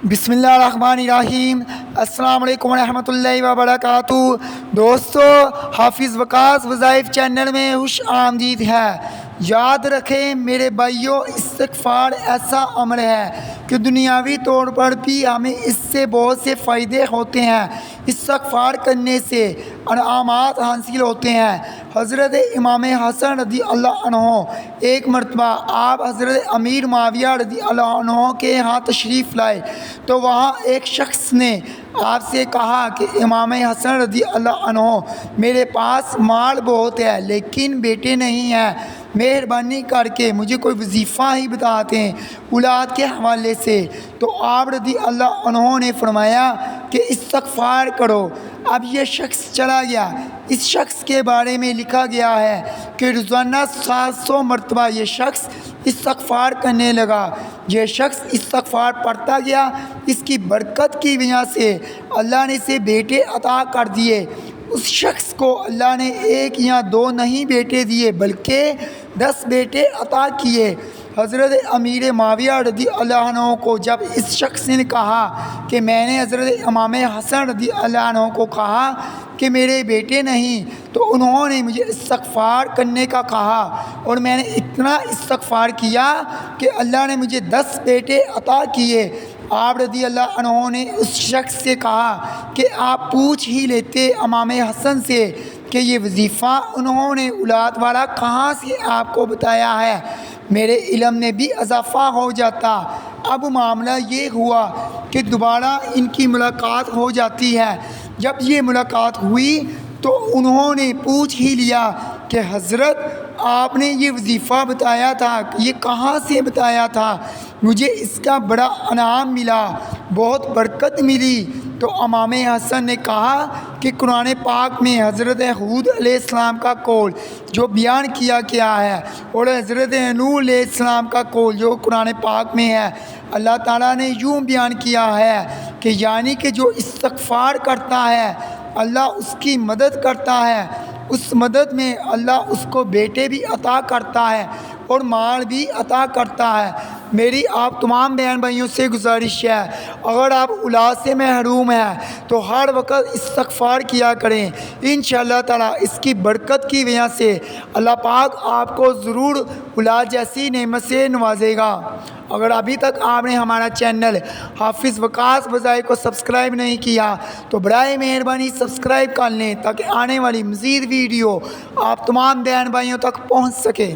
بسم اللہ الرحمن الرحیم۔ السلام علیکم ورحمۃ اللہ وبرکاتہ۔ دوستو، حافظ وقاص وظائف چینل میں خوش آمدید ہے۔ یاد رکھیں میرے بھائیوں، استغفار ایسا عمل ہے کہ دنیاوی طور پر بھی ہمیں اس سے بہت سے فائدے ہوتے ہیں۔ استغفار کرنے سے انعامات حاصل ہوتے ہیں۔ حضرت امام حسن رضی اللہ عنہ ایک مرتبہ آپ حضرت امیر معاویہ رضی اللہ عنہ کے ہاں تشریف لائے تو وہاں ایک شخص نے آپ سے کہا کہ امام حسن رضی اللہ عنہ، میرے پاس مال بہت ہے لیکن بیٹے نہیں ہیں، مہربانی کر کے مجھے کوئی وظیفہ ہی بتاتے ہیں اولاد کے حوالے سے۔ تو آپ رضی اللہ عنہ نے فرمایا کہ استغفار کرو۔ اب یہ شخص چلا گیا۔ اس شخص کے بارے میں لکھا گیا ہے کہ روزانہ 700 مرتبہ یہ شخص استغفار کرنے لگا۔ یہ شخص استغفار پڑھتا گیا، اس کی برکت کی وجہ سے اللہ نے اسے بیٹے عطا کر دیے۔ اس شخص کو اللہ نے 1 یا 2 نہیں بیٹے دیے بلکہ 10 بیٹے عطا کیے۔ حضرت امیر معاویہ رضی اللہ عنہ کو جب اس شخص نے کہا کہ میں نے حضرت امام حسن رضی اللہ عنہ کو کہا کہ میرے بیٹے نہیں، تو انہوں نے مجھے استغفار کرنے کا کہا اور میں نے اتنا استغفار کیا کہ اللہ نے مجھے 10 بیٹے عطا کیے۔ آپ رضی اللہ عنہ نے اس شخص سے کہا کہ آپ پوچھ ہی لیتے امام حسن سے کہ یہ وظیفہ انہوں نے اولاد والا کہاں سے آپ کو بتایا ہے، میرے علم میں بھی اضافہ ہو جاتا۔ اب معاملہ یہ ہوا کہ دوبارہ ان کی ملاقات ہو جاتی ہے۔ جب یہ ملاقات ہوئی تو انہوں نے پوچھ ہی لیا کہ حضرت آپ نے یہ وظیفہ بتایا تھا، یہ کہاں سے بتایا تھا؟ مجھے اس کا بڑا انعام ملا، بہت برکت ملی۔ تو امام حسن نے کہا کہ قرآن پاک میں حضرت ہود علیہ السلام کا قول جو بیان کیا گیا ہے اور حضرت نوح علیہ السلام کا قول جو قرآن پاک میں ہے، اللہ تعالیٰ نے یوں بیان کیا ہے کہ یعنی کہ جو استغفار کرتا ہے اللہ اس کی مدد کرتا ہے، اس مدد میں اللہ اس کو بیٹے بھی عطا کرتا ہے اور مال بھی عطا کرتا ہے۔ میری آپ تمام بہن بھائیوں سے گزارش ہے، اگر آپ اولاد سے محروم ہیں تو ہر وقت استغفار کیا کریں، انشاءاللہ تعالیٰ اس کی برکت کی وجہ سے اللہ پاک آپ کو ضرور اولاد جیسی نعمت سے نوازے گا۔ اگر ابھی تک آپ نے ہمارا چینل حافظ وقاص وظائف کو سبسکرائب نہیں کیا تو برائے مہربانی سبسکرائب کر لیں تاکہ آنے والی مزید ویڈیو آپ تمام بہن بھائیوں تک پہنچ سکے۔